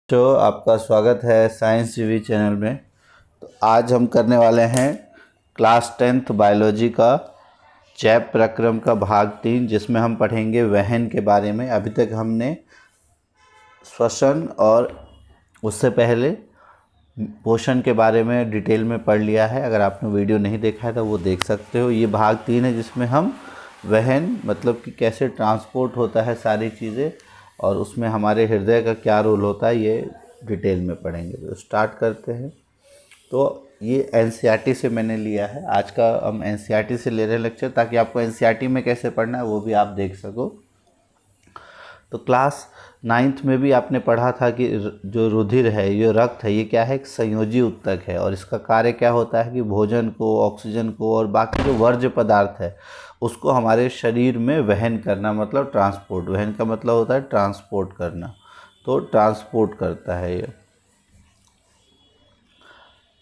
आपका स्वागत है साइंस टीवी चैनल में। तो आज हम करने वाले हैं क्लास 10th बायोलॉजी का जैव प्रक्रम का भाग 3, जिसमें हम पढ़ेंगे वहन के बारे में। अभी तक हमने श्वसन और उससे पहले पोषण के बारे में डिटेल में पढ़ लिया है। अगर आपने वीडियो नहीं देखा है तो वो देख सकते हो। ये भाग 3 है जिसमें हम वहन मतलब कि कैसे ट्रांसपोर्ट होता है सारी चीज़ें, और उसमें हमारे हृदय का क्या रोल होता है ये डिटेल में पढ़ेंगे। तो स्टार्ट करते हैं। तो ये एनसीईआरटी से मैंने लिया है। आज का हम एनसीईआरटी से ले रहे हैं लेक्चर, ताकि आपको एनसीईआरटी में कैसे पढ़ना है वो भी आप देख सको। तो क्लास 9th में भी आपने पढ़ा था कि जो रुधिर है, ये रक्त है, ये क्या है, एक संयोजी उत्तक है। और इसका कार्य क्या होता है कि भोजन को, ऑक्सीजन को और बाकी जो वर्ज्य पदार्थ है उसको हमारे शरीर में वहन करना, मतलब ट्रांसपोर्ट। वहन का मतलब होता है ट्रांसपोर्ट करना, तो ट्रांसपोर्ट करता है ये।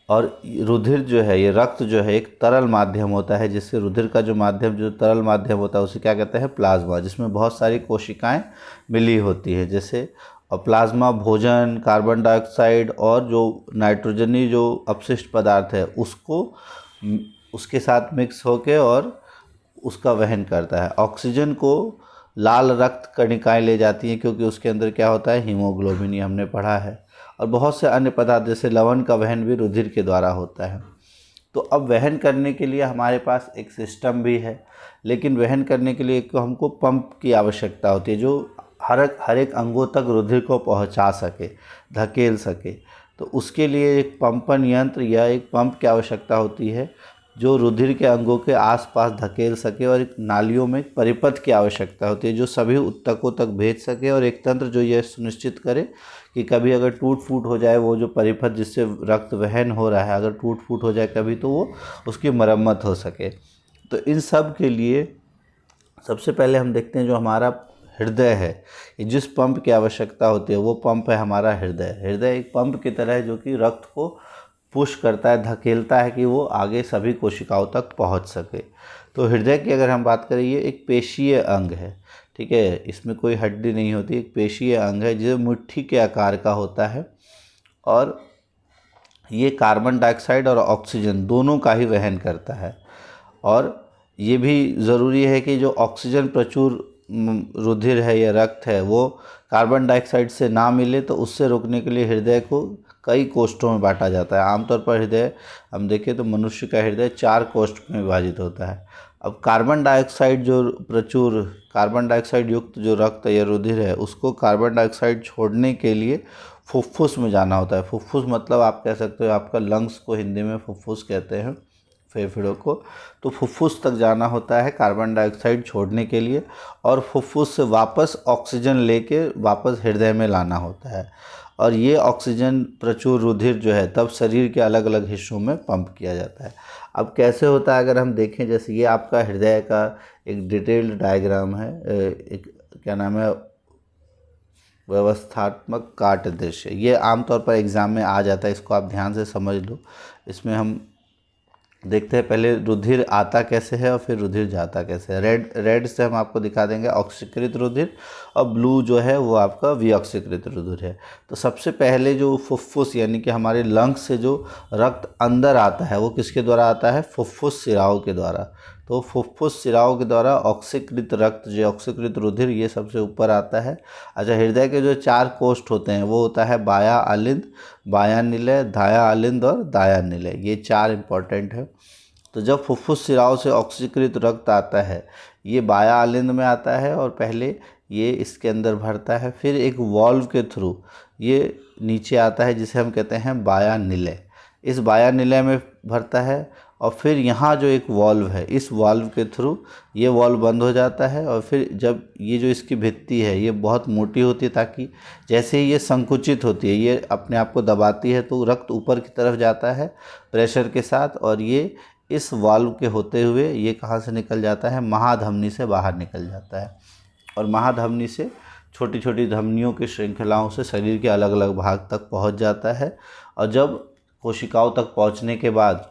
और रुधिर जो है, ये रक्त जो है, एक तरल माध्यम होता है, जिससे रुधिर का जो माध्यम, जो तरल माध्यम होता है उसे क्या कहते हैं, प्लाज्मा, जिसमें बहुत सारी कोशिकाएं मिली होती है। जैसे और प्लाज्मा भोजन, कार्बन डाइऑक्साइड और जो नाइट्रोजनी जो अपशिष्ट पदार्थ है उसको उसके साथ मिक्स होके और उसका वहन करता है। ऑक्सीजन को लाल रक्त कणिकाएं ले जाती हैं, क्योंकि उसके अंदर क्या होता है, हीमोग्लोबिन, ये हमने पढ़ा है। और बहुत से अन्य पदार्थ जैसे लवण का वहन भी रुधिर के द्वारा होता है। तो अब वहन करने के लिए हमारे पास एक सिस्टम भी है, लेकिन वहन करने के लिए हमको पंप की आवश्यकता होती है, जो हर एक अंगों तक रुधिर को पहुंचा सके, धकेल सके। तो उसके लिए एक पंपन यंत्र या एक पंप की आवश्यकता होती है, जो रुधिर के अंगों के आसपास धकेल सके। और एक नालियों में एक परिपथ की आवश्यकता होती है, जो सभी उत्तकों तक भेज सके। और एक तंत्र जो यह सुनिश्चित करे कि कभी अगर टूट फूट हो जाए, वो जो परिपथ जिससे रक्त वहन हो रहा है, अगर टूट फूट हो जाए कभी, तो वो उसकी मरम्मत हो सके। तो इन सब के लिए सबसे पहले हम देखते हैं जो हमारा हृदय है, जिस पंप की आवश्यकता होती है वो पंप है हमारा हृदय। हृदय एक पंप की तरह है जो कि रक्त को पुश करता है, धकेलता है कि वो आगे सभी कोशिकाओं तक पहुंच सके। तो हृदय की अगर हम बात करें, ये एक पेशीय अंग है, ठीक है, इसमें कोई हड्डी नहीं होती, एक पेशीय अंग है जो मुट्ठी के आकार का होता है। और ये कार्बन डाइऑक्साइड और ऑक्सीजन दोनों का ही वहन करता है। और ये भी ज़रूरी है कि जो ऑक्सीजन प्रचुर रुधिर है या रक्त है वो कार्बन डाइऑक्साइड से ना मिले, तो उससे रोकने के लिए हृदय को कई कोष्ठों में बांटा जाता है। आमतौर पर हृदय हम देखें तो मनुष्य का हृदय 4 कोष्ठ में विभाजित होता है। अब कार्बन डाइऑक्साइड युक्त जो रक्त या रुधिर है, उसको कार्बन डाइऑक्साइड छोड़ने के लिए फुफ्फुस में जाना होता है। फुफ्फुस मतलब आप कह सकते हो, आपका लंग्स को हिंदी में फुफ्फुस कहते हैं, फेफड़ों को। तो फुफ्फुस तक जाना होता है कार्बन डाइऑक्साइड छोड़ने के लिए, और फुफ्फुस से वापस ऑक्सीजन लेके वापस हृदय में लाना होता है। और ये ऑक्सीजन प्रचुर रुधिर जो है तब शरीर के अलग अलग हिस्सों में पंप किया जाता है। अब कैसे होता है अगर हम देखें, जैसे ये आपका हृदय का एक डिटेल्ड डायग्राम है, एक क्या नाम है, व्यवस्थात्मक काट दृश्य। ये आमतौर पर एग्ज़ाम में आ जाता है, इसको आप ध्यान से समझ लो। इसमें हम देखते हैं पहले रुधिर आता कैसे है और फिर रुधिर जाता कैसे है। रेड से हम आपको दिखा देंगे ऑक्सीकृत रुधिर, और ब्लू जो है वो आपका विऑक्सीकृत रुधिर है। तो सबसे पहले जो फुफ्फुस यानी कि हमारे लंग्स से जो रक्त अंदर आता है वो किसके द्वारा आता है, फुफ्फुस शिराओं के द्वारा। तो फुफ्फुस शिराओं के द्वारा ऑक्सीकृत रक्त, जो ऑक्सीकृत रुधिर, ये सबसे ऊपर आता है। अच्छा, हृदय के जो 4 कोष्ठ होते हैं वो होता है बाया आलिंद, बाया निलय, दाया आलिंद और दाया निलय। ये 4 इंपॉर्टेंट है। तो जब फुफ्फुस शिराओं से ऑक्सीकृत रक्त आता है, ये बाया आलिंद में आता है और पहले ये इसके अंदर भरता है, फिर एक वॉल्व के थ्रू ये नीचे आता है, जिसे हम कहते हैं बाया निलय। इस बाया निलय में भरता है, और फिर यहाँ जो एक वॉल्व है, इस वॉल्व के थ्रू ये वॉल्व बंद हो जाता है। और फिर जब ये जो इसकी भित्ति है ये बहुत मोटी होती है, ताकि जैसे ही ये संकुचित होती है, ये अपने आप को दबाती है, तो रक्त ऊपर की तरफ जाता है प्रेशर के साथ, और ये इस वाल्व के होते हुए ये कहाँ से निकल जाता है, महाधमनी से बाहर निकल जाता है। और महाधमनी से छोटी छोटी धमनियों की श्रृंखलाओं से शरीर के अलग अलग भाग तक पहुंच जाता है। और जब कोशिकाओं तक पहुंचने के बाद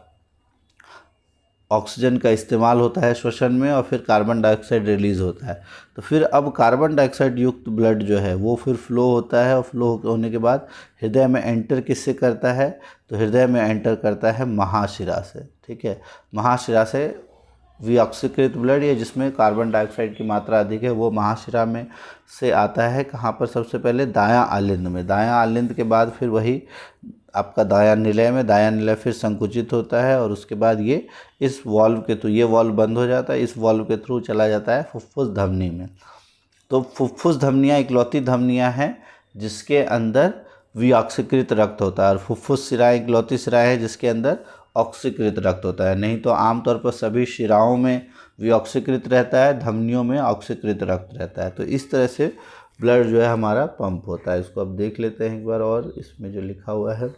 ऑक्सीजन का इस्तेमाल होता है श्वसन में और फिर कार्बन डाइऑक्साइड रिलीज़ होता है। तो फिर अब कार्बन डाइऑक्साइड युक्त ब्लड जो है वो फिर फ्लो होता है और फ्लो होने के बाद हृदय में एंटर किससे करता है, तो हृदय में एंटर करता है महाशिरा से। ठीक है, महाशिरा से विऑक्सीकृत ब्लड या जिसमें कार्बन डाइऑक्साइड की मात्रा अधिक है वो महाशिरा में से आता है। कहाँ पर, सबसे पहले दायां आलिंद में, दायां आलिंद के बाद फिर वही आपका दायां निलय में, दायां निलय फिर संकुचित होता है और उसके बाद ये इस वाल्व के थ्रू, ये वाल्व बंद हो जाता है, इस वाल्व के थ्रू चला जाता है फुफ्फुस धमनी में। तो फुफ्फुस धमनियाँ इकलौती धमनियाँ हैं जिसके अंदर विऑक्सीकृत रक्त होता है और फुफ्फुस शिराएँ इकलौती शिराएँ हैं जिसके अंदर ऑक्सीकृत रक्त होता है। नहीं तो आमतौर पर सभी शिराओं में विऑक्सीकृत रहता है, धमनियों में ऑक्सीकृत रक्त रहता है। तो इस तरह से ब्लड जो है हमारा पंप होता है। इसको अब देख लेते हैं एक बार और, इसमें जो लिखा हुआ है।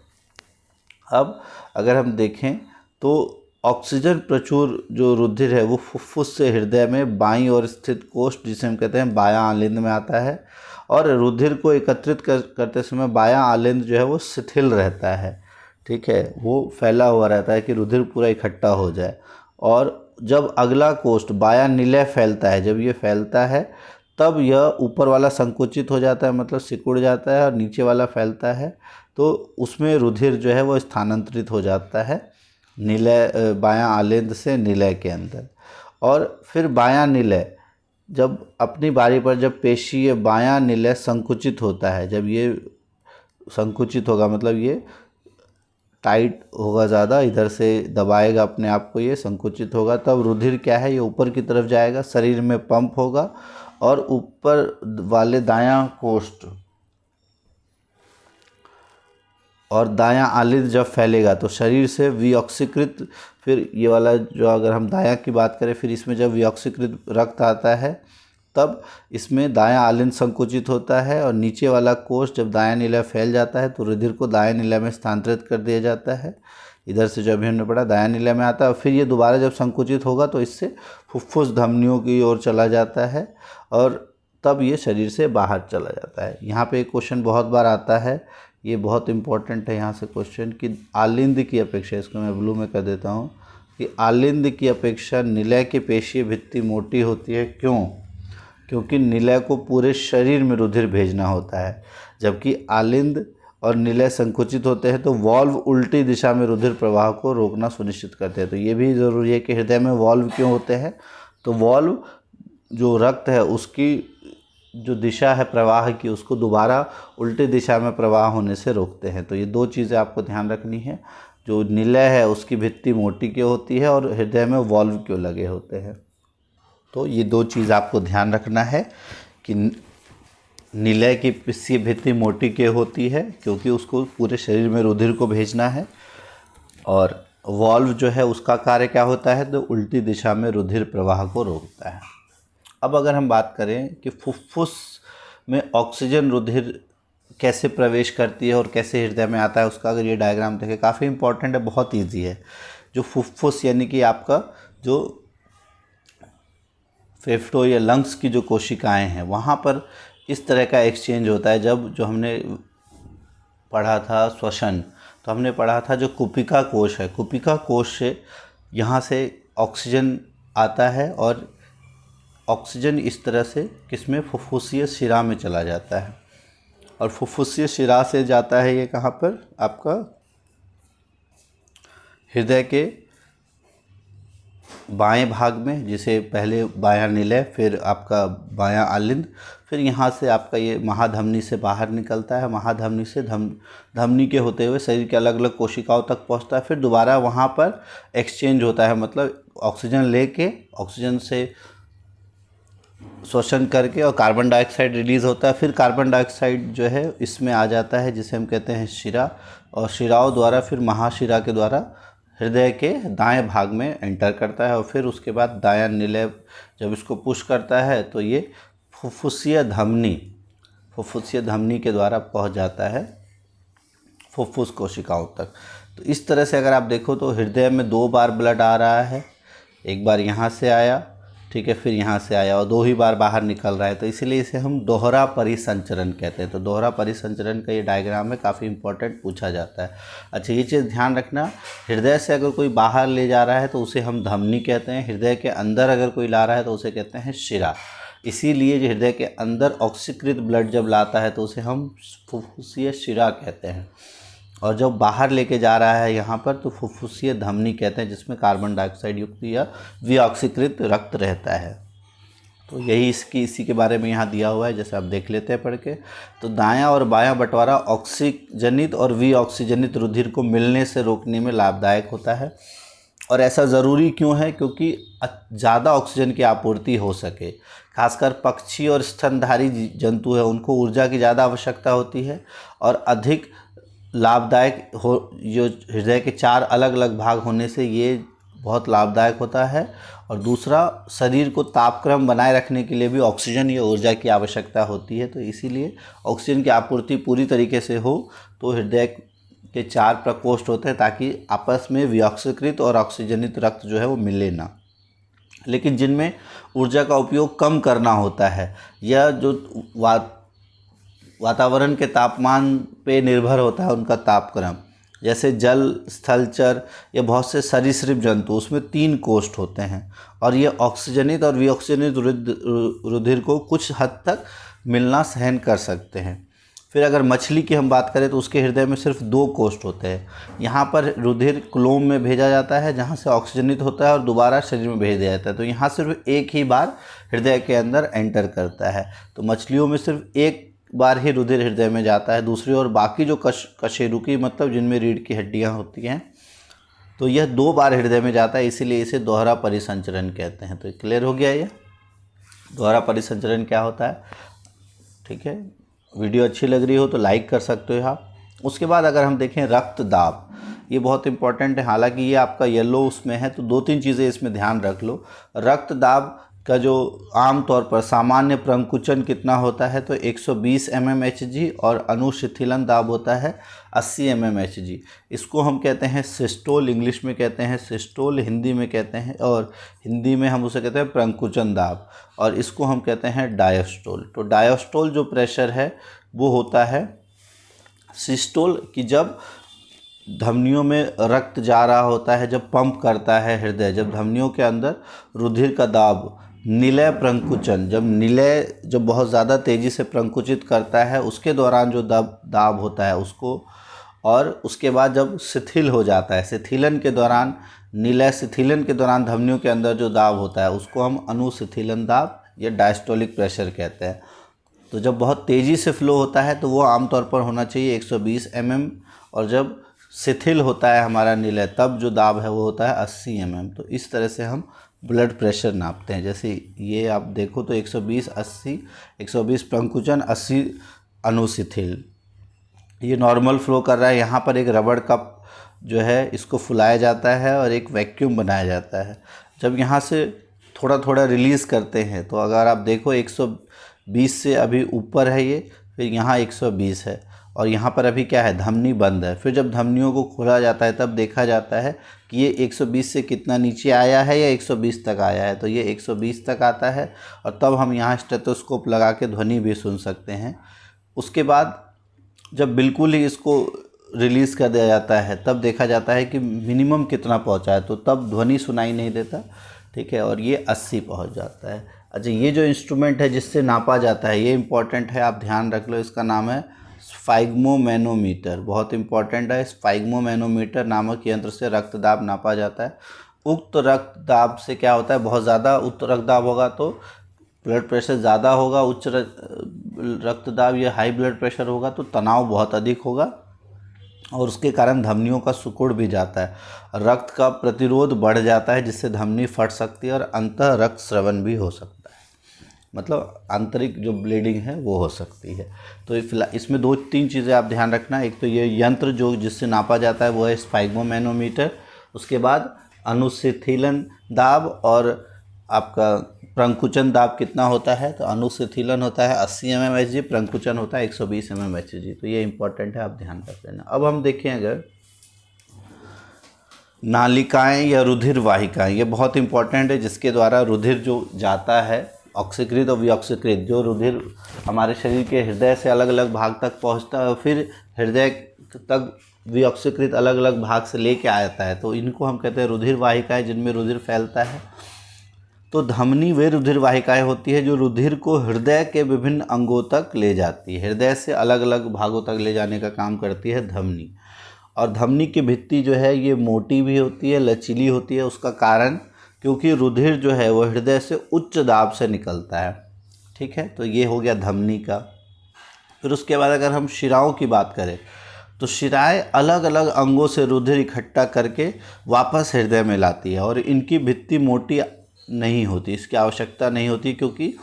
अब अगर हम देखें तो ऑक्सीजन प्रचुर जो रुधिर है वो फुफ्फुस से हृदय में बाईं ओर स्थित कोष्ठ, जिसे हम कहते हैं बायां आलिंद में आता है और रुधिर को एकत्रित करते समय बायां आलिंद जो है वो शिथिल रहता है। ठीक है, वो फैला हुआ रहता है कि रुधिर पूरा इकट्ठा हो जाए। और जब अगला कोष्ठ बायां निलय फैलता है, जब ये फैलता है तब यह ऊपर वाला संकुचित हो जाता है, मतलब सिकुड़ जाता है, और नीचे वाला फैलता है तो उसमें रुधिर जो है वो स्थानांतरित हो जाता है निलय, बायां आलिंद से निलय के अंदर। और फिर बायां निलय जब अपनी बारी पर, जब पेशीय बायां निलय संकुचित होता है, जब ये संकुचित होगा मतलब ये टाइट होगा, ज़्यादा इधर से दबाएगा अपने आप को, ये संकुचित होगा, तब रुधिर क्या है ये ऊपर की तरफ जाएगा, शरीर में पंप होगा और ऊपर वाले दायां कोष्ठ और दायां आलिंद जब फैलेगा तो शरीर से विऑक्सीकृत, फिर ये वाला जो, अगर हम दायां की बात करें, फिर इसमें जब विऑक्सीकृत रक्त आता है तब इसमें दायां आलिंद संकुचित होता है और नीचे वाला कोष जब दायां निलय फैल जाता है तो रुधिर को दायां निलय में स्थानांतरित कर दिया जाता है। इधर से जो अभी हमने पढ़ा दायां निलय में आता है और फिर ये दोबारा जब संकुचित होगा तो इससे फुफ्फुस धमनियों की ओर चला जाता है और तब ये शरीर से बाहर चला जाता है। यहाँ पे एक क्वेश्चन बहुत बार आता है, ये बहुत इंपॉर्टेंट है यहाँ से क्वेश्चन, कि आलिंद की अपेक्षा, इसको मैं ब्लू में कर देता हूँ, कि आलिंद की अपेक्षा निलय की पेशीय भित्ति मोटी होती है। क्यों? क्योंकि निलय को पूरे शरीर में रुधिर भेजना होता है, जबकि आलिंद और निलय संकुचित होते हैं तो वाल्व उल्टी दिशा में रुधिर प्रवाह को रोकना सुनिश्चित करते हैं। तो ये भी ज़रूरी है कि हृदय में वाल्व क्यों होते हैं, तो वाल्व जो रक्त है उसकी जो दिशा है प्रवाह की, उसको दोबारा उल्टी दिशा में प्रवाह होने से रोकते हैं। तो ये दो चीज़ें आपको ध्यान रखनी है, जो निलय है उसकी भित्ति मोटी क्यों होती है और हृदय में वाल्व क्यों लगे होते हैं। तो ये दो चीज़ आपको ध्यान रखना है कि निलय की पेशीय भित्ति मोटी क्यों होती है, क्योंकि उसको पूरे शरीर में रुधिर को भेजना है, और वाल्व जो है उसका कार्य क्या होता है, तो उल्टी दिशा में रुधिर प्रवाह को रोकता है। अब अगर हम बात करें कि फुफ्फुस में ऑक्सीजन रुधिर कैसे प्रवेश करती है और कैसे हृदय में आता है, उसका अगर ये डायग्राम देखें, काफ़ी इंपॉर्टेंट है, बहुत ईजी है। जो फुफ्फुस यानी कि आपका जो फेफड़ों या लंग्स की जो कोशिकाएं हैं, वहाँ पर इस तरह का एक्सचेंज होता है। जब जो हमने पढ़ा था श्वसन, तो हमने पढ़ा था जो कुपिका कोश है, कुपिका कोश से यहाँ से ऑक्सीजन आता है और ऑक्सीजन इस तरह से किसमें, फुफ्फुसीय शिरा में चला जाता है, और फुफ्फुसीय शिरा से जाता है ये कहाँ पर, आपका हृदय के बाएं भाग में, जिसे पहले बायां निलय, फिर आपका बायां आलिंद, फिर यहाँ से आपका ये महाधमनी से बाहर निकलता है, महाधमनी से धमनी के होते हुए शरीर के अलग अलग कोशिकाओं तक पहुँचता है, फिर दोबारा वहाँ पर एक्सचेंज होता है, मतलब ऑक्सीजन लेके, ऑक्सीजन से श्वसन करके और कार्बन डाइऑक्साइड रिलीज़ होता है, फिर कार्बन डाइऑक्साइड जो है इसमें आ जाता है जिसे हम कहते हैं शिरा, और शिराओं द्वारा फिर महाशिरा के द्वारा हृदय के दाएं भाग में एंटर करता है, और फिर उसके बाद दायां निलय जब इसको पुश करता है तो ये फुफ्फुसीय धमनी के द्वारा पहुंच जाता है फुफ्फुस कोशिकाओं तक। तो इस तरह से अगर आप देखो तो हृदय में 2 बार ब्लड आ रहा है, एक बार यहाँ से आया, ठीक है, फिर यहाँ से आया और 2 ही बार बाहर निकल रहा है, तो इसीलिए इसे हम दोहरा परिसंचरण कहते हैं। तो दोहरा परिसंचरण का ये डायग्राम है, काफ़ी इंपॉर्टेंट पूछा जाता है। अच्छा, ये चीज़ ध्यान रखना, हृदय से अगर कोई बाहर ले जा रहा है तो उसे हम धमनी कहते हैं, हृदय के अंदर अगर कोई ला रहा है तो उसे कहते हैं शिरा। इसीलिए जो हृदय के अंदर ऑक्सीकृत ब्लड जब लाता है तो उसे हम फुफ्फुसीय शिरा कहते हैं, और जब बाहर लेके जा रहा है यहाँ पर तो फुफ्फुसीय धमनी कहते हैं, जिसमें कार्बन डाइऑक्साइड युक्त या विऑक्सीकृत रक्त रहता है। तो यही इसी के बारे में यहाँ दिया हुआ है, जैसे आप देख लेते हैं पढ़ के। तो दायां और बायां बंटवारा ऑक्सीजनित और विऑक्सीजनित रुधिर को मिलने से रोकने में लाभदायक होता है। और ऐसा ज़रूरी क्यों है? क्योंकि ज़्यादा ऑक्सीजन की आपूर्ति हो सके। खासकर पक्षी और स्तनधारी जंतु है, उनको ऊर्जा की ज़्यादा आवश्यकता होती है, और अधिक लाभदायक हो, जो हृदय के 4 अलग अलग भाग होने से ये बहुत लाभदायक होता है। और दूसरा, शरीर को तापक्रम बनाए रखने के लिए भी ऑक्सीजन या ऊर्जा की आवश्यकता होती है। तो इसीलिए ऑक्सीजन की आपूर्ति पूरी तरीके से हो तो हृदय के 4 प्रकोष्ठ होते हैं, ताकि आपस में विऑक्सीकृत और ऑक्सीजनित रक्त जो है वो मिले ना। लेकिन जिनमें ऊर्जा का उपयोग कम करना होता है, या जो वातावरण के तापमान पे निर्भर होता है उनका तापक्रम, जैसे जल, स्थलचर या बहुत से सरीसृप जंतु, उसमें 3 कोष्ठ होते हैं, और ये ऑक्सीजनित और विऑक्सीजनित रुधिर को कुछ हद तक मिलना सहन कर सकते हैं। फिर अगर मछली की हम बात करें तो उसके हृदय में सिर्फ 2 कोष्ठ होते हैं। यहाँ पर रुधिर क्लोम में भेजा जाता है, जहाँ से ऑक्सीजनित होता है, और दोबारा शरीर में भेज दिया जाता है। तो यहाँ सिर्फ एक ही बार हृदय के अंदर एंटर करता है। तो मछलियों में सिर्फ एक बार ही रुधिर हृदय में जाता है। दूसरी ओर बाकी जो कशेरुकी, मतलब जिनमें रीढ़ की हड्डियाँ होती हैं, तो यह 2 बार हृदय में जाता है, इसीलिए इसे दोहरा परिसंचरण कहते हैं। तो क्लियर हो गया ये दोहरा परिसंचरण क्या होता है? ठीक है, वीडियो अच्छी लग रही हो तो लाइक कर सकते हो आप। उसके बाद अगर हम देखें रक्त दाब, ये बहुत इंपॉर्टेंट है। हालांकि ये आपका येलो उसमें है, तो 2-3 चीज़ें इसमें ध्यान रख लो। रक्त दाब का जो आमतौर पर सामान्य प्रंकुचन कितना होता है, तो 120 mmHg, और अनुशिथिलन दाब होता है 80 mmHg। इसको हम कहते हैं सिस्टोल, इंग्लिश में कहते हैं सिस्टोल, हिंदी में कहते हैं, और हिंदी में हम उसे कहते हैं प्रंकुचन दाब, और इसको हम कहते हैं डायस्टोल। तो डायस्टोल जो प्रेशर है वो होता है सिस्टोल, कि जब धमनियों में रक्त जा रहा होता है, जब पंप करता है हृदय, जब धमनियों के अंदर रुधिर का दाब, निलय प्रंकुचन, जब बहुत ज़्यादा तेज़ी से प्रंकुचित करता है उसके दौरान जो दाब होता है उसको, और उसके बाद जब शिथिल हो जाता है, शिथिलन के दौरान, निलय शिथिलन के दौरान धमनियों के अंदर जो दाब होता है उसको हम अनुशिथिलन दाब या डायस्टोलिक प्रेशर कहते हैं। तो जब बहुत तेज़ी से फ्लो होता है तो वो आमतौर पर होना चाहिए 120 mm, और जब शिथिल होता है हमारा निलय तब जो दाब है वो होता है 80 mm। तो इस तरह से हम ब्लड प्रेशर नापते हैं। जैसे ये आप देखो तो 120 80, 120 प्रंकुचन, 80 अनुशिथिल, ये नॉर्मल फ्लो कर रहा है। यहाँ पर एक रबड़ कप जो है इसको फुलाया जाता है और एक वैक्यूम बनाया जाता है। जब यहाँ से थोड़ा थोड़ा रिलीज़ करते हैं तो अगर आप देखो 120 से अभी ऊपर है ये, फिर यहाँ 120 है, और यहाँ पर अभी क्या है, धमनी बंद है। फिर जब धमनियों को खोला जाता है तब देखा जाता है कि ये 120 से कितना नीचे आया है या 120 तक आया है। तो ये 120 तक आता है, और तब हम यहाँ स्टेथोस्कोप लगा के ध्वनि भी सुन सकते हैं। उसके बाद जब बिल्कुल ही इसको रिलीज़ कर दिया जाता है तब देखा जाता है कि मिनिमम कितना पहुँचा है, तो तब ध्वनि सुनाई नहीं देता, ठीक है, और ये 80 पहुँच जाता है। अच्छा, ये जो इंस्ट्रूमेंट है जिससे नापा जाता है ये इम्पॉर्टेंट है, आप ध्यान रख लो, इसका नाम है स्फाइग्मोमैनोमीटर। बहुत इंपॉर्टेंट है। स्फाइग्मोमैनोमीटर नामक यंत्र से रक्तदाब नापा जाता है। उक्त रक्तदाब से क्या होता है, बहुत ज़्यादा उच्च रक्तदाब होगा तो ब्लड प्रेशर ज़्यादा होगा, उच्च रक्तदाब या हाई ब्लड प्रेशर होगा तो तनाव बहुत अधिक होगा, और उसके कारण धमनियों का सिकुड़ भी जाता है, रक्त का प्रतिरोध बढ़ जाता है, जिससे धमनी फट सकती है और अंतः रक्त स्रवन भी हो सकता है, मतलब आंतरिक जो ब्लीडिंग है वो हो सकती है। तो इसमें 2-3 चीज़ें आप ध्यान रखना। एक तो ये यंत्र जो जिससे नापा जाता है वो है स्फाइग्मोमैनोमीटर, उसके बाद अनुशिथिलन दाब और आपका प्रंकुचन दाब कितना होता है, तो अनुशिथिलन होता है 80 mmHg, प्रंकुचन होता है 120 mmHg। तो ये इंपॉर्टेंट है, आप ध्यान रख लेना। अब हम देखें अगर नालिकाएं या रुधिर वाहिकाएं, ये बहुत इंपॉर्टेंट है, जिसके द्वारा रुधिर जो जाता है ऑक्सीकृत और विऑक्सीकृत, जो रुधिर हमारे शरीर के हृदय से अलग अलग भाग तक पहुंचता है और फिर हृदय तक विऑक्सीकृत अलग अलग भाग से लेके आता है, तो इनको हम कहते हैं रुधिर वाहिकाएं, जिनमें रुधिर फैलता है। तो धमनी वे रुधिर वाहिकाएं होती है जो रुधिर को हृदय के विभिन्न अंगों तक ले जाती है, हृदय से अलग अलग भागों तक ले जाने का काम करती है धमनी। और धमनी की भित्ति जो है ये मोटी भी होती है, लचीली होती है। उसका कारण क्योंकि रुधिर जो है वो हृदय से उच्च दाब से निकलता है। ठीक है, तो ये हो गया धमनी का। फिर उसके बाद अगर हम शिराओं की बात करें तो शिराएं अलग अलग अंगों से रुधिर इकट्ठा करके वापस हृदय में लाती है, और इनकी भित्ति मोटी नहीं होती, इसकी आवश्यकता नहीं होती, क्योंकि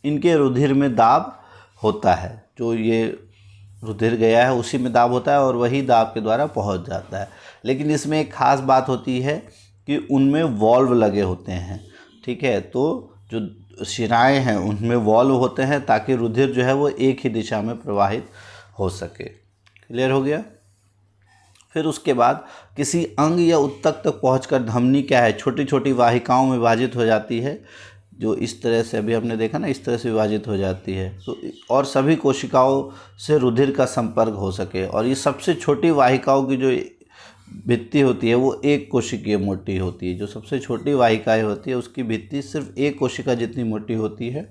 इनके रुधिर में दाब होता है, जो ये रुधिर गया है उसी में दाब होता है और वही दाब के द्वारा पहुंच जाता है। लेकिन इसमें एक ख़ास बात होती है कि उनमें वॉल्व लगे होते हैं। ठीक है, तो जो शिराएं हैं उनमें वॉल्व होते हैं ताकि रुधिर जो है वो एक ही दिशा में प्रवाहित हो सके। क्लियर हो गया। फिर उसके बाद किसी अंग या उत्तक तक पहुंचकर धमनी क्या है, छोटी छोटी वाहिकाओं में विभाजित हो जाती है, जो इस तरह से अभी हमने देखा ना, इस तरह से विभाजित हो जाती है, तो और सभी कोशिकाओं से रुधिर का संपर्क हो सके। और ये सबसे छोटी वाहिकाओं की जो भित्ति होती है वो एक कोशिकीय मोटी होती है। जो सबसे छोटी वाहिकाएं होती है उसकी भित्ति सिर्फ एक कोशिका जितनी मोटी होती है,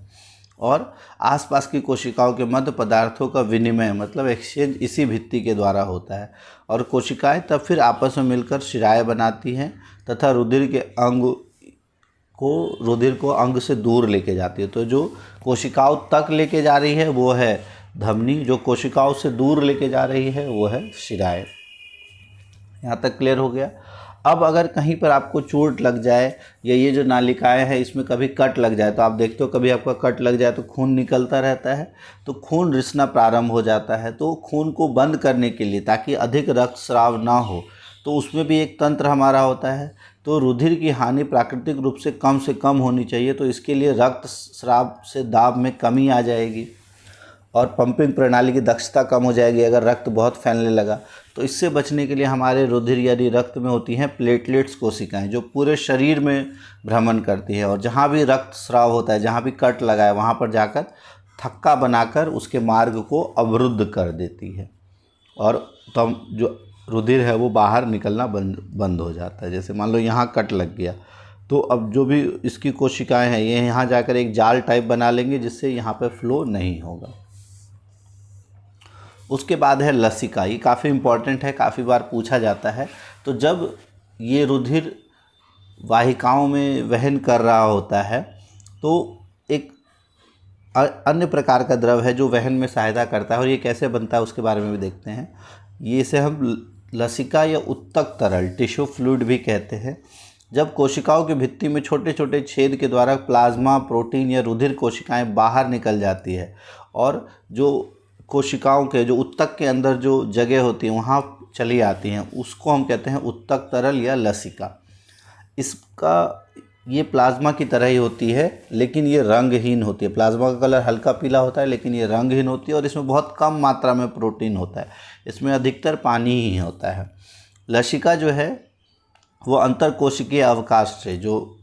और आसपास की कोशिकाओं के मध्य पदार्थों का विनिमय मतलब एक्सचेंज इसी भित्ति के द्वारा होता है। और कोशिकाएं तब फिर आपस में मिलकर शिराएं बनाती हैं तथा रुधिर को अंग से दूर लेके जाती है। तो जो कोशिकाओं तक लेके जा रही है वो है धमनी, जो कोशिकाओं से दूर लेके जा रही है वो है शिराएं। यहाँ तक क्लियर हो गया। अब अगर कहीं पर आपको चोट लग जाए या ये जो नालिकाएं हैं इसमें कभी कट लग जाए, तो आप देखते हो कभी आपका कट लग जाए तो खून निकलता रहता है, तो खून रिसना प्रारंभ हो जाता है। तो खून को बंद करने के लिए, ताकि अधिक रक्तस्राव ना हो, तो उसमें भी एक तंत्र हमारा होता है। तो रुधिर की हानि प्राकृतिक रूप से कम होनी चाहिए, तो इसके लिए रक्तस्राव से दाब में कमी आ जाएगी और पंपिंग प्रणाली की दक्षता कम हो जाएगी अगर रक्त बहुत फैलने लगा। तो इससे बचने के लिए हमारे रुधिर यानी रक्त में होती हैं प्लेटलेट्स कोशिकाएं, जो पूरे शरीर में भ्रमण करती है, और जहाँ भी रक्तस्राव होता है, जहाँ भी कट लगा है, वहाँ पर जाकर थक्का बनाकर उसके मार्ग को अवरुद्ध कर देती है, और तो जो रुधिर है वो बाहर निकलना बंद हो जाता है। जैसे मान लो यहाँ कट लग गया, तो अब जो भी इसकी कोशिकाएं हैं ये यहाँ जाकर एक जाल टाइप बना लेंगे, जिससे यहाँ पे फ्लो नहीं होगा। उसके बाद है लसिका। ये काफ़ी इम्पॉर्टेंट है, काफ़ी बार पूछा जाता है। तो जब ये रुधिर वाहिकाओं में वहन कर रहा होता है तो एक अन्य प्रकार का द्रव है जो वहन में सहायता करता है, और ये कैसे बनता है उसके बारे में भी देखते हैं। ये इसे हम लसिका या उत्तक तरल टिश्यू फ्लूइड भी कहते हैं। जब कोशिकाओं की भित्ति में छोटे छोटे छेद के द्वारा प्लाज्मा, प्रोटीन या रुधिर कोशिकाएं बाहर निकल जाती है, और जो कोशिकाओं के जो उत्तक के अंदर जो जगह होती है वहाँ चली आती हैं, उसको हम कहते हैं उत्तक तरल या लसिका। इसका ये प्लाज्मा की तरह ही होती है, लेकिन ये रंगहीन होती है। प्लाज्मा का कलर हल्का पीला होता है, लेकिन ये रंगहीन होती है, और इसमें बहुत कम मात्रा में प्रोटीन होता है, इसमें अधिकतर पानी ही होता है। लसिका जो है वो अंतरकोशिकीय अवकाश से, जो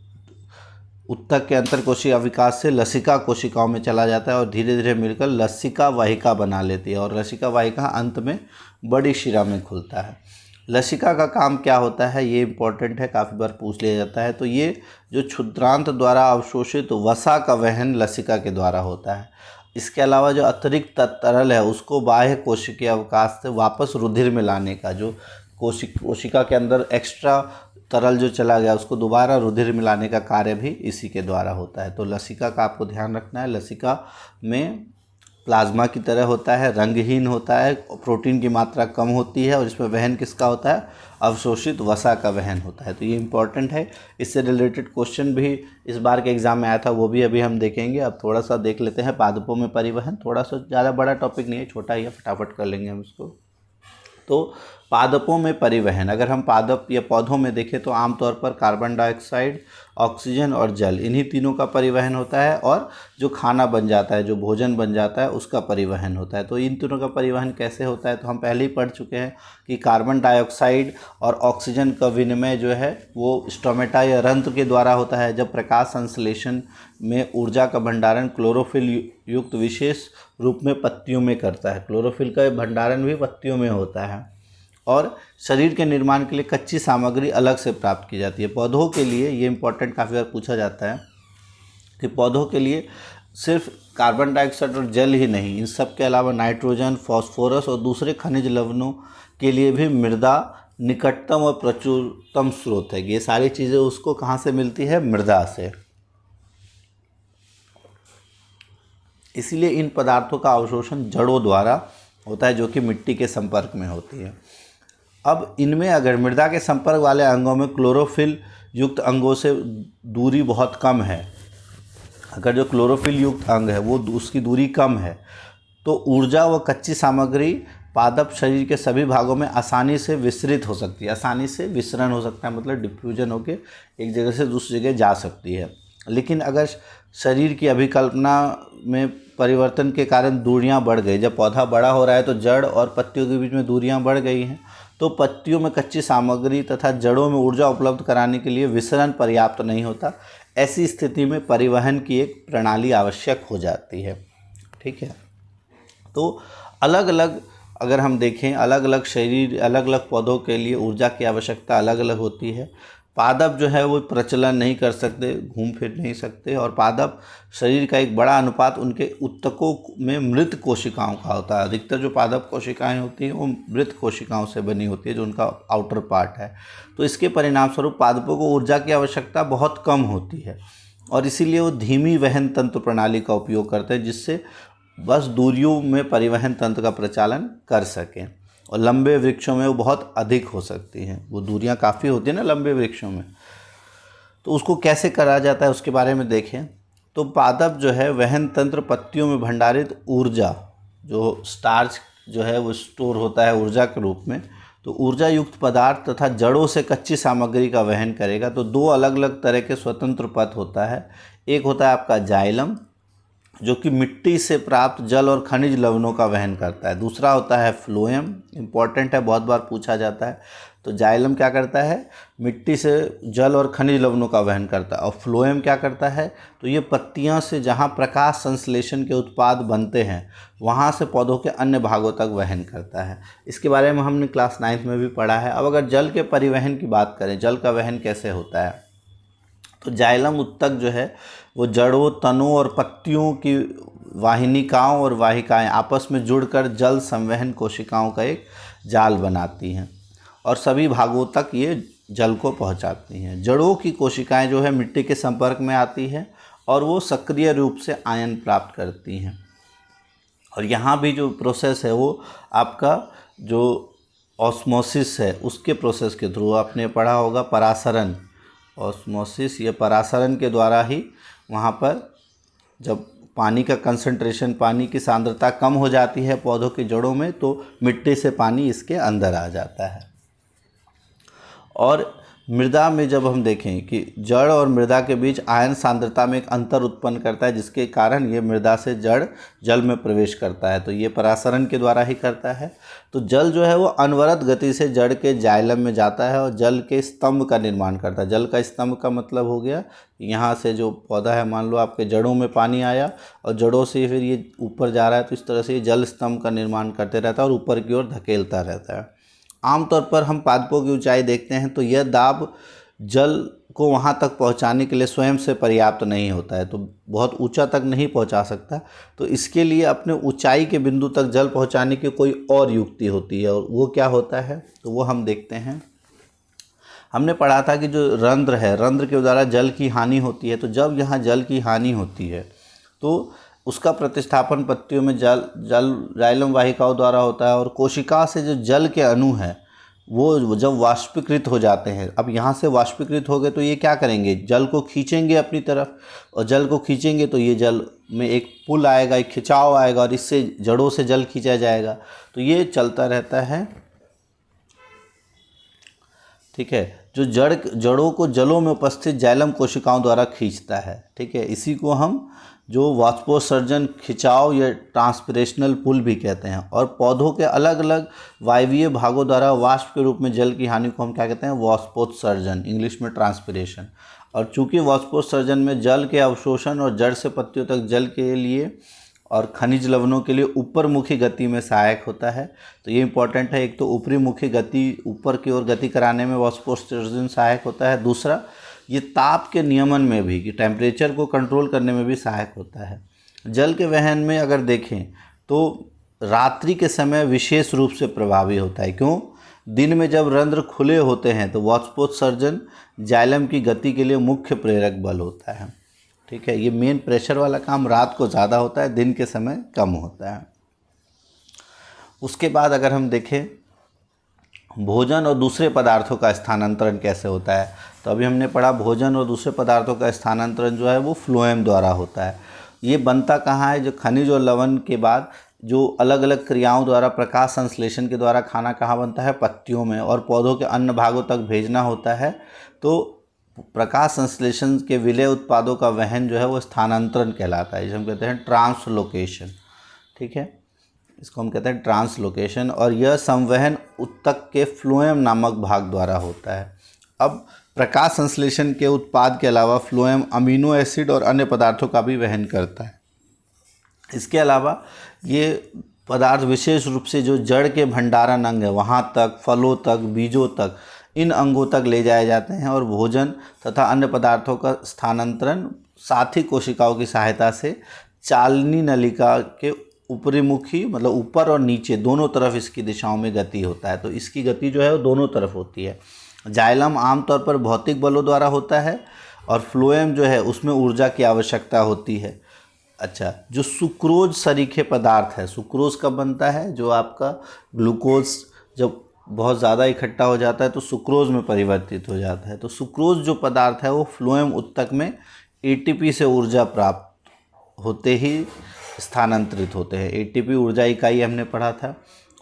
उत्तक के अंतरकोशिकीय अविकास से लसिका कोशिकाओं में चला जाता है और धीरे धीरे मिलकर लसिका वाहिका बना लेती है, और लसिका वाहिका अंत में बड़ी शिरा में खुलता है। लसिका का काम क्या होता है, ये इंपॉर्टेंट है, काफ़ी बार पूछ लिया जाता है। तो ये जो क्षुद्रांत द्वारा अवशोषित वसा का वहन लसिका के द्वारा होता है। इसके अलावा जो अतिरिक्त तरल है उसको बाह्य कोशिकीय अवकाश से वापस रुधिर में लाने का, जो कोशिका के अंदर एक्स्ट्रा तरल जो चला गया उसको दोबारा रुधिर में लाने का कार्य भी इसी के द्वारा होता है। तो लसिका का आपको ध्यान रखना है। लसिका में प्लाज्मा की तरह होता है, रंगहीन होता है, प्रोटीन की मात्रा कम होती है, और इसमें वहन किसका होता है, अवशोषित वसा का वहन होता है। तो ये इंपॉर्टेंट है। इससे रिलेटेड क्वेश्चन भी इस बार के एग्ज़ाम में आया था, वो भी अभी हम देखेंगे। अब थोड़ा सा देख लेते हैं पादपों में परिवहन। थोड़ा सा ज़्यादा बड़ा टॉपिक नहीं है, छोटा ही है, फटाफट कर लेंगे हम इसको। तो पादपों में परिवहन, अगर हम पादप या पौधों में देखें तो आमतौर पर कार्बन डाइऑक्साइड, ऑक्सीजन और जल, इन्हीं तीनों का परिवहन होता है। और जो खाना बन जाता है, जो भोजन बन जाता है, उसका परिवहन होता है। तो इन तीनों का परिवहन कैसे होता है, तो हम पहले ही पढ़ चुके हैं कि कार्बन डाइऑक्साइड और ऑक्सीजन का विनिमय जो है वो स्टोमेटा या रंध्र के द्वारा होता है। जब प्रकाश संश्लेषण में ऊर्जा का भंडारण क्लोरोफिल युक्त विशेष रूप में पत्तियों में करता है। क्लोरोफिल का भंडारण भी पत्तियों में होता है। और शरीर के निर्माण के लिए कच्ची सामग्री अलग से प्राप्त की जाती है। पौधों के लिए ये इम्पोर्टेंट काफ़ी बार पूछा जाता है कि पौधों के लिए सिर्फ कार्बन डाइऑक्साइड और जल ही नहीं, इन सब के अलावा नाइट्रोजन, फॉस्फोरस और दूसरे खनिज लवणों के लिए भी मृदा निकटतम और प्रचुरतम स्रोत है। ये सारी चीज़ें उसको कहाँ से मिलती है, मृदा से। इसीलिए इन पदार्थों का अवशोषण जड़ों द्वारा होता है, जो कि मिट्टी के संपर्क में होती है। अब इनमें अगर मृदा के संपर्क वाले अंगों में क्लोरोफिल युक्त अंगों से दूरी बहुत कम है, अगर जो क्लोरोफिल युक्त अंग है वो उसकी दूरी कम है, तो ऊर्जा व कच्ची सामग्री पादप शरीर के सभी भागों में आसानी से विसरित हो सकती है। आसानी से विसरण हो सकता है, मतलब डिफ्यूजन होकर एक जगह से दूसरी जगह जा सकती है। लेकिन अगर शरीर की अभिकल्पना में परिवर्तन के कारण दूरियां बढ़ गई, जब पौधा बड़ा हो रहा है तो जड़ और पत्तियों के बीच में दूरियां बढ़ गई हैं, तो पत्तियों में कच्ची सामग्री तथा जड़ों में ऊर्जा उपलब्ध कराने के लिए विसरण पर्याप्त नहीं होता। ऐसी स्थिति में परिवहन की एक प्रणाली आवश्यक हो जाती है। ठीक है, तो अलग अलग अगर हम देखें, अलग अलग शरीर, अलग अलग पौधों के लिए ऊर्जा की आवश्यकता अलग अलग होती है। पादप जो है वो प्रचलन नहीं कर सकते, घूम फिर नहीं सकते, और पादप शरीर का एक बड़ा अनुपात उनके ऊतकों में मृत कोशिकाओं का होता है। अधिकतर जो पादप कोशिकाएं होती हैं वो मृत कोशिकाओं से बनी होती है, जो उनका आउटर पार्ट है। तो इसके परिणाम स्वरूप पादपों को ऊर्जा की आवश्यकता बहुत कम होती है, और इसीलिए वो धीमी वहन तंत्र प्रणाली का उपयोग करते हैं, जिससे बस दूरियों में परिवहन तंत्र का प्रचालन कर सकें। और लंबे वृक्षों में वो बहुत अधिक हो सकती हैं, वो दूरियां काफ़ी होती हैं ना लंबे वृक्षों में। तो उसको कैसे करा जाता है उसके बारे में देखें। तो पादप जो है वहन तंत्र पत्तियों में भंडारित ऊर्जा, जो स्टार्च जो है वो स्टोर होता है ऊर्जा के रूप में, तो ऊर्जा युक्त पदार्थ तथा जड़ों से कच्ची सामग्री का वहन करेगा। तो दो अलग अलग तरह के स्वतंत्र पथ होता है। एक होता है आपका जाइलम, जो कि मिट्टी से प्राप्त जल और खनिज लवणों का वहन करता है। दूसरा होता है फ्लोएम, इम्पॉर्टेंट है, बहुत बार पूछा जाता है। तो जाइलम क्या करता है, मिट्टी से जल और खनिज लवणों का वहन करता है। और फ्लोएम क्या करता है, तो ये पत्तियां से जहां प्रकाश संश्लेषण के उत्पाद बनते हैं वहां से पौधों के अन्य भागों तक वहन करता है। इसके बारे में हमने क्लास 9th में भी पढ़ा है। अब अगर जल के परिवहन की बात करें, जल का वहन कैसे होता है, तो जाइलम उत्तक जो है वो जड़ों, तनों और पत्तियों की वाहिनिकाओं और वाहिकाएं आपस में जुड़कर जल संवहन कोशिकाओं का एक जाल बनाती हैं और सभी भागों तक ये जल को पहुंचाती हैं। जड़ों की कोशिकाएं जो है मिट्टी के संपर्क में आती हैं और वो सक्रिय रूप से आयन प्राप्त करती हैं। और यहाँ भी जो प्रोसेस है वो आपका जो ऑस्मोसिस है उसके प्रोसेस के थ्रू, आपने पढ़ा होगा परासरण, ऑस्मोसिस या परासरण के द्वारा ही वहाँ पर जब पानी का कंसंट्रेशन, पानी की सांद्रता कम हो जाती है पौधों की जड़ों में, तो मिट्टी से पानी इसके अंदर आ जाता है। और मृदा में जब हम देखें कि जड़ और मृदा के बीच आयन सांद्रता में एक अंतर उत्पन्न करता है, जिसके कारण ये मृदा से जड़ जल में प्रवेश करता है, तो ये परासरण के द्वारा ही करता है। तो जल जो है वो अनवरत गति से जड़ के जाइलम में जाता है और जल के स्तंभ का निर्माण करता है। जल का स्तंभ का मतलब हो गया, यहाँ से जो पौधा है, मान लो आपके जड़ों में पानी आया और जड़ों से फिर ये ऊपर जा रहा है, तो इस तरह से ये जल स्तंभ का निर्माण करते रहता है और ऊपर की ओर धकेलता रहता है। आमतौर पर हम पादपों की ऊंचाई देखते हैं तो यह दाब जल को वहां तक पहुंचाने के लिए स्वयं से पर्याप्त नहीं होता है, तो बहुत ऊंचा तक नहीं पहुंचा सकता। तो इसके लिए अपने ऊंचाई के बिंदु तक जल पहुंचाने की कोई और युक्ति होती है, और वो क्या होता है तो वो हम देखते हैं। हमने पढ़ा था कि जो रंध्र है, रंध्र के द्वारा जल की हानि होती है। तो जब यहाँ जल की हानि होती है तो उसका प्रतिस्थापन पत्तियों में जाइलम वाहिकाओं द्वारा होता है, और कोशिका से जो जल के अणु हैं वो जब वाष्पीकृत हो जाते हैं, अब यहाँ से वाष्पीकृत हो गए तो ये क्या करेंगे, जल को खींचेंगे अपनी तरफ, और जल को खींचेंगे तो ये जल में एक पुल आएगा, एक खिंचाव आएगा और इससे जड़ों से जल खींचा जाएगा। तो ये चलता रहता है ठीक है, जो जड़ों को जलों में उपस्थित जाइलम कोशिकाओं द्वारा खींचता है। ठीक है, इसी को हम जो वाष्पोत्सर्जन खिंचाव या ट्रांसपिरेशनल पुल भी कहते हैं। और पौधों के अलग अलग वायवीय भागों द्वारा वाष्प के रूप में जल की हानि को हम क्या कहते हैं, वाष्पोत्सर्जन, इंग्लिश में ट्रांसपिरेशन। और चूंकि वाष्पोत्सर्जन में जल के अवशोषण और जड़ से पत्तियों तक जल के लिए और खनिज लवणों के लिए ऊपर मुखी गति में सहायक होता है। तो ये इंपॉर्टेंट है, एक तो ऊपरी मुखी गति, ऊपर की ओर गति कराने में वाष्पोत्सर्जन सहायक होता है। दूसरा, ये ताप के नियमन में भी, कि टेम्परेचर को कंट्रोल करने में भी सहायक होता है। जल के वहन में अगर देखें तो रात्रि के समय विशेष रूप से प्रभावी होता है। क्यों? दिन में जब रंध्र खुले होते हैं तो वाष्पोत्सर्जन जाइलम की गति के लिए मुख्य प्रेरक बल होता है। ठीक है, ये मेन प्रेशर वाला काम रात को ज़्यादा होता है, दिन के समय कम होता है। उसके बाद अगर हम देखें भोजन और दूसरे पदार्थों का स्थानांतरण कैसे होता है, तो अभी हमने पढ़ा भोजन और दूसरे पदार्थों का स्थानांतरण जो है वो फ्लोएम द्वारा होता है। ये बनता कहाँ है? जो खनिज और लवण के बाद जो अलग अलग क्रियाओं द्वारा प्रकाश संश्लेषण के द्वारा खाना कहाँ बनता है? पत्तियों में, और पौधों के अन्य भागों तक भेजना होता है। तो प्रकाश संश्लेषण के विलेय उत्पादों का वहन जो है वो स्थानांतरण कहलाता है, जिसे हम कहते हैं ट्रांसलोकेशन। ठीक है, इसको हम कहते हैं ट्रांसलोकेशन। और यह संवहन उत्तक के फ्लोएम नामक भाग द्वारा होता है। अब प्रकाश संश्लेषण के उत्पाद के अलावा फ्लोएम अमीनो एसिड और अन्य पदार्थों का भी वहन करता है। इसके अलावा ये पदार्थ विशेष रूप से जो जड़ के भंडारण अंग है वहाँ तक, फलों तक, बीजों तक, इन अंगों तक ले जाए जाते हैं। और भोजन तथा अन्य पदार्थों का स्थानांतरण साथी कोशिकाओं की सहायता से चालनी नलिका के ऊपरी मुखी, मतलब ऊपर और नीचे दोनों तरफ इसकी दिशाओं में गति होता है। तो इसकी गति जो है वो दोनों तरफ होती है। जाइलम आमतौर पर भौतिक बलों द्वारा होता है और फ्लोएम जो है उसमें ऊर्जा की आवश्यकता होती है। अच्छा, जो सुक्रोज सरीखे पदार्थ है, सुक्रोज कब बनता है? जो आपका ग्लूकोज जब बहुत ज़्यादा इकट्ठा हो जाता है तो सुक्रोज में परिवर्तित हो जाता है। तो सुक्रोज जो पदार्थ है वो फ्लोएम उत्तक में एटीपी से ऊर्जा प्राप्त होते ही स्थानांतरित होते हैं। एटीपी ऊर्जा इकाई हमने पढ़ा था।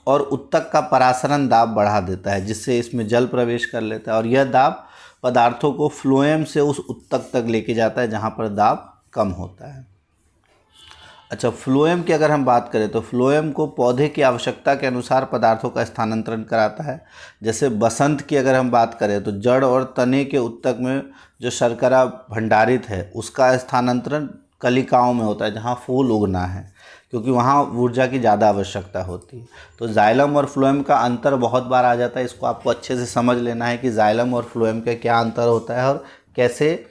और उत्तक का परासरण दाब बढ़ा देता है, जिससे इसमें जल प्रवेश कर लेता है। और यह दाब पदार्थों को फ्लोएम से उस उत्तक तक लेके जाता है जहाँ पर दाब कम होता है। अच्छा, फ्लोएम की अगर हम बात करें तो फ्लोएम को पौधे की आवश्यकता के अनुसार पदार्थों का स्थानांतरण कराता है। जैसे बसंत की अगर हम बात करें तो जड़ और तने के उत्तक में जो शर्करा भंडारित है उसका स्थानांतरण कलिकाओं में होता है जहाँ फूल उगना है, क्योंकि वहाँ ऊर्जा की ज़्यादा आवश्यकता होती है। तो जाइलम और फ्लोएम का अंतर बहुत बार आ जाता है, इसको आपको अच्छे से समझ लेना है कि जाइलम और फ्लोएम का क्या अंतर होता है और कैसे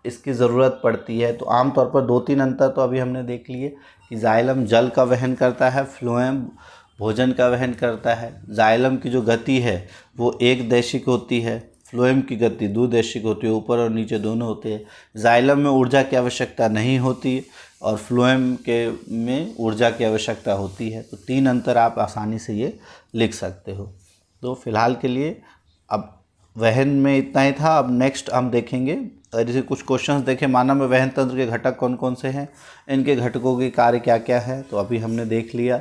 इसकी ज़रूरत पड़ती है। तो आमतौर पर 2-3 अंतर तो अभी हमने देख लिए कि जाइलम जल का वहन करता है, फ्लोएम भोजन का वहन करता है। जाइलम की जो गति है वो एक दैशिक होती है, फ्लोएम की गति द्विदैशिक होती है, ऊपर और नीचे दोनों होते हैं। जाइलम में ऊर्जा की आवश्यकता नहीं होती और फ्लोएम के में ऊर्जा की आवश्यकता होती है। तो 3 अंतर आप आसानी से ये लिख सकते हो। तो फिलहाल के लिए अब वहन में इतना ही था। अब नेक्स्ट हम देखेंगे, जैसे कुछ क्वेश्चंस देखें, मानव में वहन तंत्र के घटक कौन कौन से हैं, इनके घटकों के कार्य क्या क्या है। तो अभी हमने देख लिया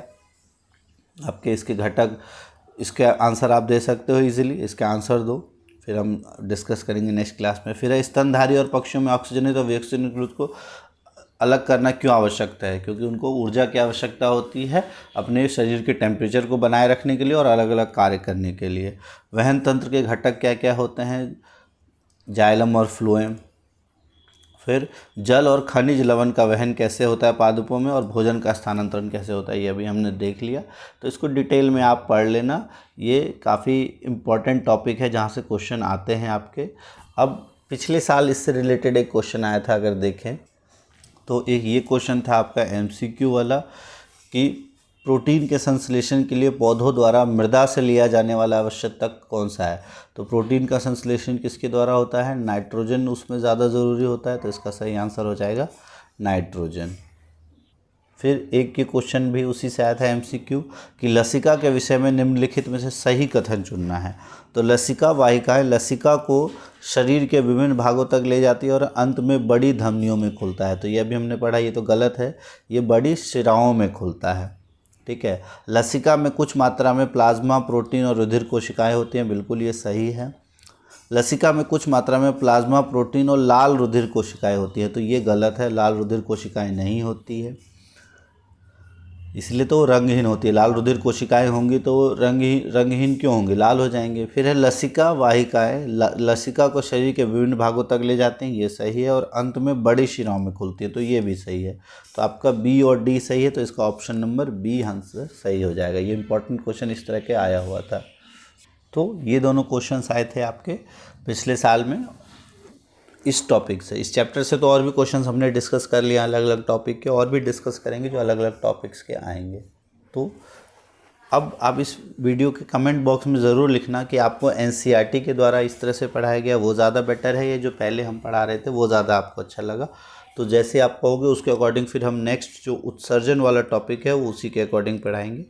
आपके इसके घटक, इसके आंसर आप दे सकते हो इजीली, इसके आंसर दो, फिर हम डिस्कस करेंगे नेक्स्ट क्लास में। फिर स्तनधारी और पक्षियों में ऑक्सीजनित और विऑक्सीजनित को अलग करना क्यों आवश्यकता है? क्योंकि उनको ऊर्जा की आवश्यकता होती है अपने शरीर के टेम्परेचर को बनाए रखने के लिए और अलग अलग कार्य करने के लिए। वहन तंत्र के घटक क्या क्या होते हैं? जाइलम और फ्लोएम। फिर जल और खनिज लवण का वहन कैसे होता है पादपों में, और भोजन का स्थानांतरण कैसे होता है, ये अभी हमने देख लिया। तो इसको डिटेल में आप पढ़ लेना, ये काफ़ी इम्पॉर्टेंट टॉपिक है जहाँ से क्वेश्चन आते हैं आपके। अब पिछले साल इससे रिलेटेड एक क्वेश्चन आया था, अगर देखें तो एक ये क्वेश्चन था आपका MCQ वाला कि प्रोटीन के संश्लेषण के लिए पौधों द्वारा मृदा से लिया जाने वाला आवश्यक तत्व कौन सा है? तो प्रोटीन का संश्लेषण किसके द्वारा होता है? नाइट्रोजन उसमें ज़्यादा ज़रूरी होता है, तो इसका सही आंसर हो जाएगा नाइट्रोजन। फिर एक ये क्वेश्चन भी उसी से आया था MCQ कि लसिका के विषय में निम्नलिखित में से सही कथन चुनना है। तो लसिका वाहिकाएं लसिका को शरीर के विभिन्न भागों तक ले जाती है और अंत में बड़ी धमनियों में खुलता है। तो ये भी हमने पढ़ा, ये तो गलत है, ये बड़ी शिराओं में खुलता है। ठीक है, लसिका में कुछ मात्रा में प्लाज्मा, प्रोटीन और रुधिर कोशिकाएं होती हैं, बिल्कुल ये सही है। लसिका में कुछ मात्रा में प्लाज्मा प्रोटीन और लाल रुधिर कोशिकाएं होती हैं, तो ये गलत है, लाल रुधिर कोशिकाएं नहीं होती है, इसलिए तो वो रंगहीन होती है। लाल रुधिर कोशिकाएं होंगी तो वो रंगहीन क्यों होंगी, लाल हो जाएंगे। फिर है लसिका वाहिकाएं, लसिका को शरीर के विभिन्न भागों तक ले जाते हैं, ये सही है, और अंत में बड़ी शिराओं में खुलती है, तो ये भी सही है। तो आपका बी और डी सही है, तो इसका ऑप्शन नंबर बी आंसर सही हो जाएगा। ये इंपॉर्टेंट क्वेश्चन इस तरह के आया हुआ था। तो ये दोनों क्वेश्चंस आए थे आपके पिछले साल में इस टॉपिक से। इस चैप्टर से तो और भी क्वेश्चंस हमने डिस्कस कर लिया अलग अलग टॉपिक के, और भी डिस्कस करेंगे जो अलग अलग टॉपिक्स के आएंगे। तो अब आप इस वीडियो के कमेंट बॉक्स में ज़रूर लिखना कि आपको एनसीईआरटी के द्वारा इस तरह से पढ़ाया गया वो ज़्यादा बेटर है, या जो पहले हम पढ़ा रहे थे वो ज़्यादा आपको अच्छा लगा। तो जैसे आप कहोगे उसके अकॉर्डिंग फिर हम नेक्स्ट जो उत्सर्जन वाला टॉपिक है वो उसी के अकॉर्डिंग पढ़ाएंगे,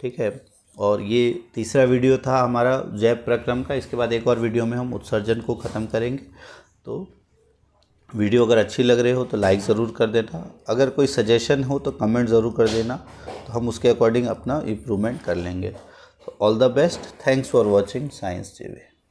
ठीक है। और ये तीसरा वीडियो था हमारा जैव प्रक्रम का। इसके बाद एक और वीडियो में हम उत्सर्जन को ख़त्म करेंगे। तो वीडियो अगर अच्छी लग रही हो तो लाइक ज़रूर कर देना, अगर कोई सजेशन हो तो कमेंट ज़रूर कर देना, तो हम उसके अकॉर्डिंग अपना इम्प्रूवमेंट कर लेंगे। तो all the best, thanks for watching science TV.